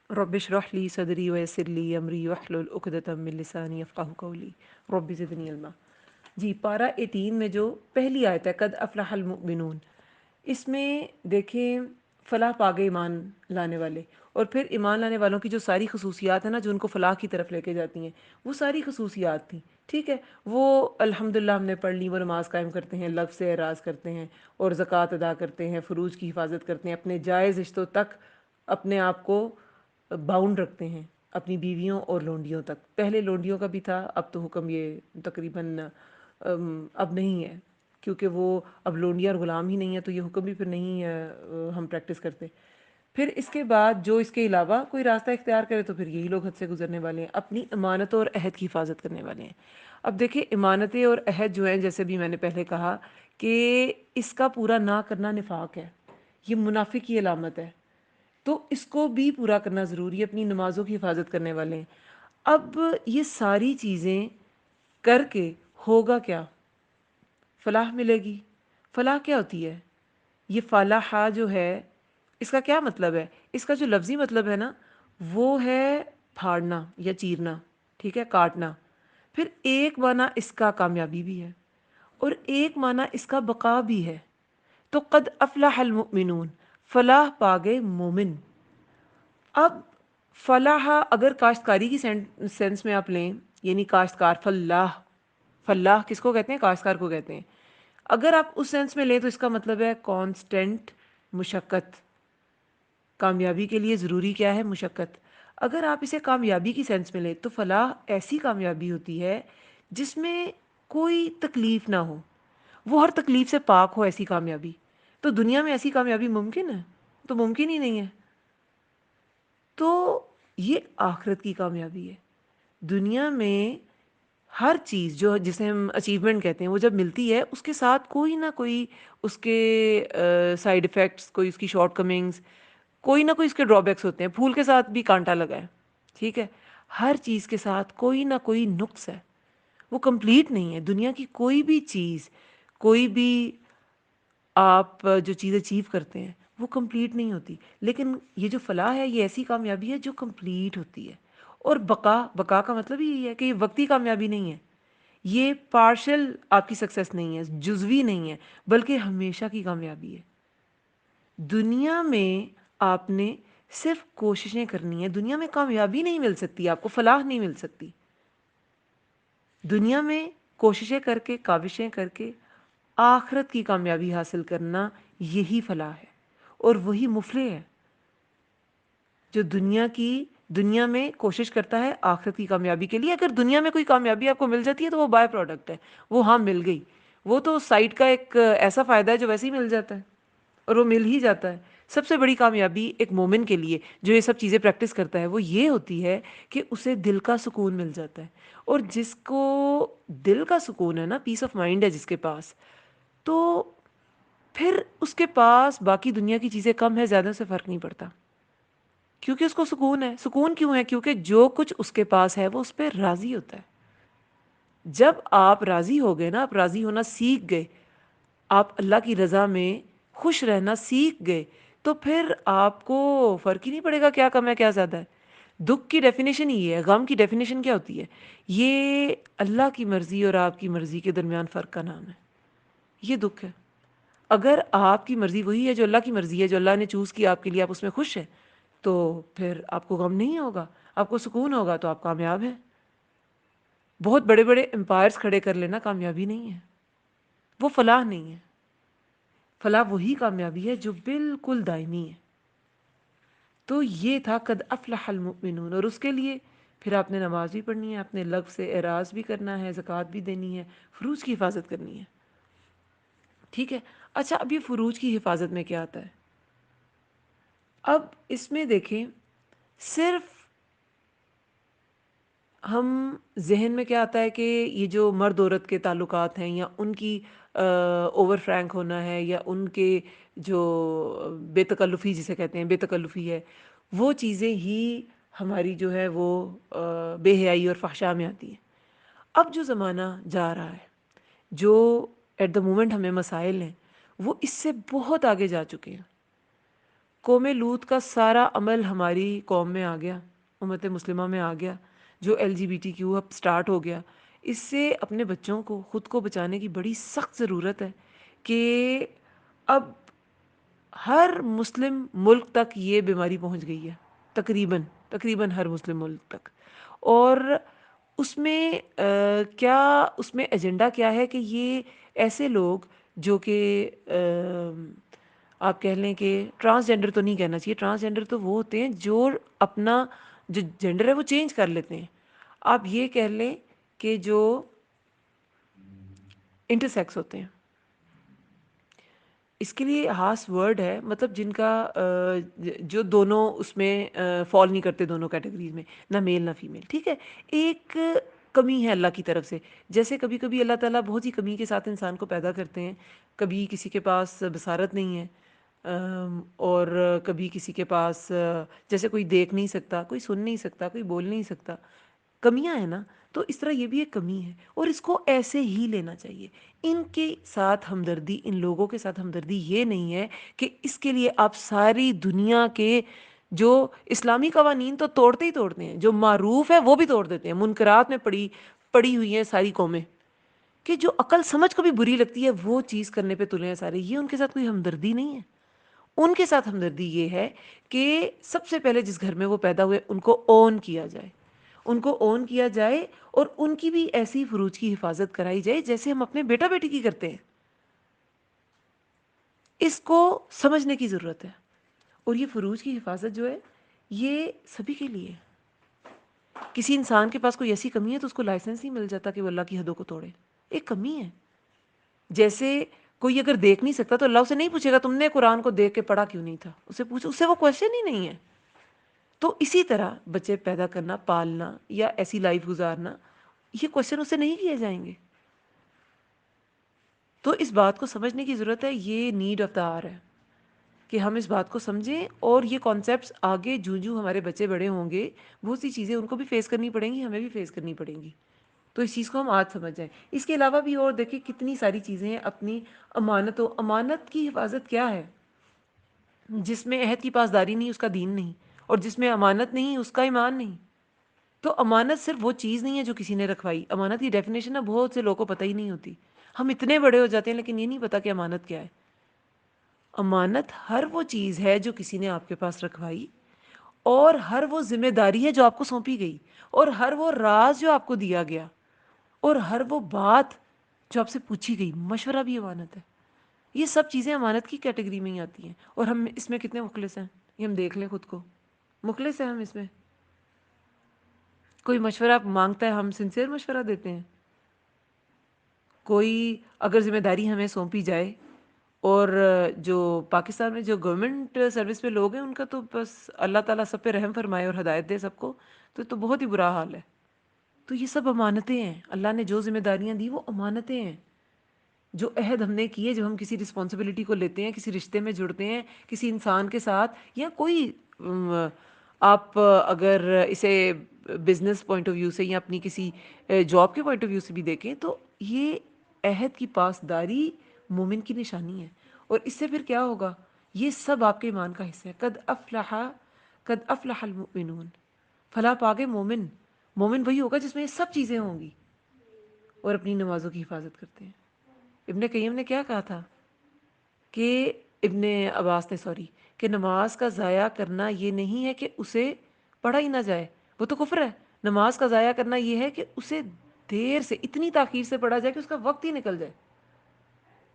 رب اشرح لی صدری ویسر لی امری واحلل عقدۃ من لسانی یفقہوا قولی رب زدنی علما۔ جی پارہ 18 میں جو پہلی آیت ہے قد افلح المؤمنون، اس میں دیکھیں فلاح پاگے ایمان لانے والے، اور پھر ایمان لانے والوں کی جو ساری خصوصیات ہیں نا جو ان کو فلاح کی طرف لے کے جاتی ہیں، وہ ساری خصوصیات تھیں، ٹھیک ہے۔ وہ الحمدللہ ہم نے پڑھ لی، وہ نماز قائم کرتے ہیں، لفظ سے اعراض کرتے ہیں اور زکوٰۃ ادا کرتے ہیں، فروج کی حفاظت کرتے ہیں، اپنے جائز رشتوں تک اپنے آپ کو باؤنڈ رکھتے ہیں، اپنی بیویوں اور لونڈیوں تک۔ پہلے لونڈیوں کا بھی تھا، اب تو حکم یہ تقریباً اب نہیں ہے، کیونکہ وہ اب لونڈیاں اور غلام ہی نہیں ہیں، تو یہ حکم بھی پھر نہیں ہم پریکٹس کرتے۔ پھر اس کے بعد جو اس کے علاوہ کوئی راستہ اختیار کرے تو پھر یہی لوگ حد سے گزرنے والے ہیں، اپنی امانتوں اور عہد کی حفاظت کرنے والے ہیں۔ اب دیکھیں امانتیں اور عہد جو ہیں، جیسے بھی میں نے پہلے کہا کہ اس کا پورا نہ کرنا نفاق ہے، یہ منافق کی علامت ہے، تو اس کو بھی پورا کرنا ضروری ہے، اپنی نمازوں کی حفاظت کرنے والے ہیں۔ اب یہ ساری چیزیں کر کے ہوگا کیا؟ فلاح ملے گی۔ فلاح کیا ہوتی ہے؟ یہ فلاح جو ہے اس کا کیا مطلب ہے؟ اس کا جو لفظی مطلب ہے نا وہ ہے پھاڑنا یا چیرنا، ٹھیک ہے، کاٹنا۔ پھر ایک معنی اس کا کامیابی بھی ہے اور ایک معنی اس کا بقا بھی ہے۔ تو قد افلح المؤمنون، فلاح پا گئے مومن۔ اب فلاح اگر کاشتکاری کی سینس میں آپ لیں، یعنی کاشتکار، فلاح، فلاح کس کو کہتے ہیں؟ کاشتکار کو کہتے ہیں۔ اگر آپ اس سینس میں لیں تو اس کا مطلب ہے کانسٹنٹ مشقت۔ کامیابی کے لیے ضروری کیا ہے؟ مشقت۔ اگر آپ اسے کامیابی کی سینس میں لیں تو فلاح ایسی کامیابی ہوتی ہے جس میں کوئی تکلیف نہ ہو، وہ ہر تکلیف سے پاک ہو، ایسی کامیابی۔ تو دنیا میں ایسی کامیابی ممکن ہے؟ تو ممکن ہی نہیں ہے۔ تو یہ آخرت کی کامیابی ہے۔ دنیا میں ہر چیز جو جسے ہم اچیومنٹ کہتے ہیں، وہ جب ملتی ہے اس کے ساتھ کوئی نہ کوئی اس کے سائیڈ ایفیکٹس، کوئی اس کی شارٹ کمنگز، کوئی نہ کوئی اس کے ڈرا بیکس ہوتے ہیں۔ پھول کے ساتھ بھی کانٹا لگا ہے، ٹھیک ہے، ہر چیز کے ساتھ کوئی نہ کوئی نقص ہے، وہ کمپلیٹ نہیں ہے۔ دنیا کی کوئی بھی چیز، کوئی بھی آپ جو چیز اچیو کرتے ہیں وہ کمپلیٹ نہیں ہوتی، لیکن یہ جو فلاح ہے یہ ایسی کامیابی ہے جو کمپلیٹ ہوتی ہے۔ اور بقا، بقا کا مطلب یہی ہے کہ یہ وقتی کامیابی نہیں ہے، یہ پارشل آپ کی سکسیس نہیں ہے، جزوی نہیں ہے، بلکہ ہمیشہ کی کامیابی ہے۔ دنیا میں آپ نے صرف کوششیں کرنی ہیں، دنیا میں کامیابی نہیں مل سکتی، آپ کو فلاح نہیں مل سکتی۔ دنیا میں کوششیں کر کے، کاوشیں کر کے آخرت کی کامیابی حاصل کرنا، یہی فلاح ہے، اور وہی مفلح ہے جو دنیا میں کوشش کرتا ہے آخرت کی کامیابی کے لیے۔ اگر دنیا میں کوئی کامیابی آپ کو مل جاتی ہے تو وہ بائی پروڈکٹ ہے، وہ ہاں مل گئی، وہ تو سائٹ کا ایک ایسا فائدہ ہے جو ویسے ہی مل جاتا ہے، اور وہ مل ہی جاتا ہے۔ سب سے بڑی کامیابی ایک مومن کے لیے جو یہ سب چیزیں پریکٹس کرتا ہے وہ یہ ہوتی ہے کہ اسے دل کا سکون مل جاتا ہے، اور جس کو دل کا سکون ہے نا، پیس آف مائنڈ ہے جس کے پاس، تو پھر اس کے پاس باقی دنیا کی چیزیں کم ہے زیادہ سے فرق نہیں پڑتا، کیونکہ اس کو سکون ہے۔ سکون کیوں ہے؟ کیونکہ جو کچھ اس کے پاس ہے وہ اس پہ راضی ہوتا ہے۔ جب آپ راضی ہو گئے نا، آپ راضی ہونا سیکھ گئے، آپ اللہ کی رضا میں خوش رہنا سیکھ گئے، تو پھر آپ کو فرق ہی نہیں پڑے گا کیا کم ہے کیا زیادہ ہے۔ دکھ کی ڈیفینیشن یہ ہے، غم کی ڈیفینیشن کیا ہوتی ہے؟ یہ اللہ کی مرضی اور آپ کی مرضی کے درمیان فرق کا نام ہے، یہ دکھ ہے۔ اگر آپ کی مرضی وہی ہے جو اللہ کی مرضی ہے، جو اللہ نے چوز کیا آپ کے لیے، آپ اس میں خوش ہیں، تو پھر آپ کو غم نہیں ہوگا، آپ کو سکون ہوگا، تو آپ کامیاب ہیں۔ بہت بڑے بڑے امپائرز کھڑے کر لینا کامیابی نہیں ہے، وہ فلاح نہیں ہے۔ فلاح وہی کامیابی ہے جو بالکل دائمی ہے۔ تو یہ تھا قد افلح المؤمنون، اور اس کے لیے پھر آپ نے نماز بھی پڑھنی ہے، آپ نے لغو سے اعراض بھی کرنا ہے، زکوٰۃ بھی دینی ہے، فروج کی حفاظت کرنی ہے، ٹھیک ہے۔ اچھا، اب یہ فروج کی حفاظت میں کیا آتا ہے؟ اب اس میں دیکھیں، صرف ہم ذہن میں کیا آتا ہے کہ یہ جو مرد عورت کے تعلقات ہیں، یا ان کی اوور فرینک ہونا ہے، یا ان کے جو بے تکلفی جسے کہتے ہیں، بے تکلفی ہے، وہ چیزیں ہی ہماری جو ہے وہ بے حیائی اور فحشاء میں آتی ہیں۔ اب جو زمانہ جا رہا ہے، جو ایٹ دا مومنٹ ہمیں مسائل ہیں، وہ اس سے بہت آگے جا چکے ہیں۔ قوم لوط کا سارا عمل ہماری قوم میں آ گیا، امت مسلمہ میں آ گیا، جو LGBTQ اب سٹارٹ ہو گیا. اس سے اپنے بچوں کو، خود کو بچانے کی بڑی سخت ضرورت ہے کہ اب ہر مسلم ملک تک یہ بیماری پہنچ گئی ہے، تقریباً ہر مسلم ملک تک. اور اس میں کیا، اس میں ایجنڈا کیا ہے کہ یہ ایسے لوگ جو کہ آپ کہہ لیں کہ ٹرانسجینڈر تو نہیں کہنا چاہیے، ٹرانسجینڈر تو وہ ہوتے ہیں جو اپنا جو جینڈر ہے وہ چینج کر لیتے ہیں. آپ یہ کہہ لیں کہ جو انٹرسیکس ہوتے ہیں، اس کے لیے خاص ورڈ ہے، مطلب جن کا جو دونوں اس میں فال نہیں کرتے، دونوں کیٹیگریز میں، نہ میل نہ فیمیل. ٹھیک ہے، ایک کمی ہے اللہ کی طرف سے. جیسے کبھی کبھی اللہ تعالیٰ بہت ہی کمی کے ساتھ انسان کو پیدا کرتے ہیں. کبھی کسی کے پاس بصارت نہیں ہے، اور کبھی کسی کے پاس جیسے کوئی دیکھ نہیں سکتا، کوئی سن نہیں سکتا، کوئی بول نہیں سکتا. کمیاں ہیں نا، تو اس طرح یہ بھی ایک کمی ہے، اور اس کو ایسے ہی لینا چاہیے. ان کے ساتھ ہمدردی، ان لوگوں کے ساتھ ہمدردی یہ نہیں ہے کہ اس کے لیے آپ ساری دنیا کے جو اسلامی قوانین تو توڑتے ہی توڑتے ہیں، جو معروف ہے وہ بھی توڑ دیتے ہیں. منکرات میں پڑی ہوئی ہیں ساری قومیں، کہ جو عقل سمجھ کو بھی بری لگتی ہے وہ چیز کرنے پہ تلے ہیں سارے. یہ ان کے ساتھ کوئی ہمدردی نہیں ہے. ان کے ساتھ ہمدردی یہ ہے کہ سب سے پہلے جس گھر میں وہ پیدا ہوئے ان کو اون کیا جائے، ان کو اون کیا جائے، اور ان کی بھی ایسی فروج کی حفاظت کرائی جائے جیسے ہم اپنے بیٹا بیٹی کی کرتے ہیں. اس کو سمجھنے کی ضرورت ہے. اور یہ فروج کی حفاظت جو ہے یہ سبھی کے لیے. کسی انسان کے پاس کوئی ایسی کمی ہے تو اس کو لائسنس نہیں مل جاتا کہ وہ اللہ کی حدوں کو توڑے. ایک کمی ہے. جیسے کوئی اگر دیکھ نہیں سکتا تو اللہ اسے نہیں پوچھے گا تم نے قرآن کو دیکھ کے پڑھا کیوں نہیں تھا، اسے پوچھے، اس سے وہ کوشچن ہی نہیں ہے. تو اسی طرح بچے پیدا کرنا، پالنا یا ایسی لائف گزارنا، یہ کوشچن اسے نہیں کیے جائیں گے. تو اس بات کو سمجھنے کی ضرورت ہے. یہ نیڈ آف دا آر ہے کہ ہم اس بات کو سمجھیں، اور یہ کانسیپٹس آگے جو ہمارے بچے بڑے ہوں گے بہت سی چیزیں ان کو بھی فیس کرنی پڑیں گی، ہمیں بھی فیس کرنی پڑیں گی. تو اس چیز کو ہم آج سمجھ جائیں. اس کے علاوہ بھی اور دیکھیں کتنی ساری چیزیں ہیں. اپنی امانت کی حفاظت کیا ہے؟ جس میں عہد کی پاسداری نہیں اس کا دین نہیں، اور جس میں امانت نہیں اس کا ایمان نہیں. تو امانت صرف وہ چیز نہیں ہے جو کسی نے رکھوائی. امانت کی ڈیفینیشن نا بہت سے لوگوں کو پتہ ہی نہیں ہوتی. ہم اتنے بڑے ہو جاتے ہیں لیکن یہ نہیں پتا کہ امانت کیا ہے. امانت ہر وہ چیز ہے جو کسی نے آپ کے پاس رکھوائی، اور ہر وہ ذمہ داری ہے جو آپ کو سونپی گئی، اور ہر وہ راز جو آپ کو دیا گیا، اور ہر وہ بات جو آپ سے پوچھی گئی. مشورہ بھی امانت ہے. یہ سب چیزیں امانت کی کیٹیگری میں ہی آتی ہیں. اور ہم اس میں کتنے مخلص ہیں یہ ہم دیکھ لیں خود کو. مخلص ہیں ہم اس میں. کوئی مشورہ مانگتا ہے ہم سنسیئر مشورہ دیتے ہیں. کوئی اگر ذمہ داری ہمیں سونپی جائے، اور جو پاکستان میں جو گورنمنٹ سروس پہ لوگ ہیں ان کا تو بس اللہ تعالیٰ سب پہ رحم فرمائے اور ہدایت دے سب کو، تو بہت ہی برا حال ہے. تو یہ سب امانتیں ہیں. اللہ نے جو ذمہ داریاں دی وہ امانتیں ہیں. جو عہد ہم نے کیے، جب ہم کسی رسپانسبلٹی کو لیتے ہیں، کسی رشتے میں جڑتے ہیں کسی انسان کے ساتھ، یا کوئی آپ اگر اسے بزنس پوائنٹ آف ویو سے یا اپنی کسی جاب کے پوائنٹ آف ویو سے بھی دیکھیں، تو یہ عہد کی پاسداری مومن کی نشانی ہے. اور اس سے پھر کیا ہوگا؟ یہ سب آپ کے ایمان کا حصہ ہے. قد افلح المؤمنون. فلاح پا گئے مومن. مومن وہی ہوگا جس میں یہ سب چیزیں ہوں گی اور اپنی نمازوں کی حفاظت کرتے ہیں. ابن قیم نے کیا کہا تھا کہ ابن عباس نے سوری کہ نماز کا ضائع کرنا یہ نہیں ہے کہ اسے پڑھا ہی نہ جائے، وہ تو کفر ہے. نماز کا ضائع کرنا یہ ہے کہ اسے دیر سے، اتنی تاخیر سے پڑھا جائے کہ اس کا وقت ہی نکل جائے.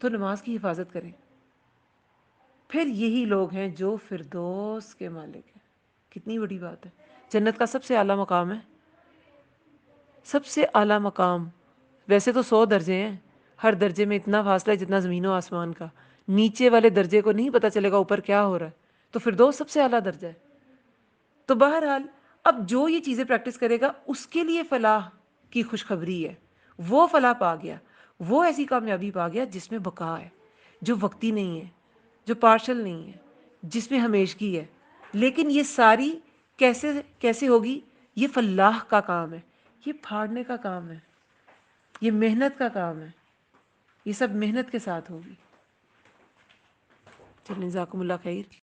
تو نماز کی حفاظت کریں. پھر یہی لوگ ہیں جو فردوس کے مالک ہیں. کتنی بڑی بات ہے. جنت کا سب سے اعلیٰ مقام ہے. سب سے اعلیٰ مقام. ویسے تو 100 درجے ہیں، ہر درجے میں اتنا فاصلہ ہے جتنا زمین و آسمان کا. نیچے والے درجے کو نہیں پتا چلے گا اوپر کیا ہو رہا ہے. تو فردوس سب سے اعلیٰ درجہ ہے. تو بہرحال اب جو یہ چیزیں پریکٹس کرے گا اس کے لیے فلاح کی خوشخبری ہے. وہ فلاح پا گیا، وہ ایسی کامیابی پا گیا جس میں بقا ہے، جو وقتی نہیں ہے، جو پارشل نہیں ہے، جس میں ہمیشگی ہے. لیکن یہ ساری کیسے ہوگی؟ یہ فلاح کا کام ہے. یہ پھاڑنے کا کام ہے. یہ محنت کا کام ہے. یہ سب محنت کے ساتھ ہوگی. چلیں جزاکم اللہ خیر.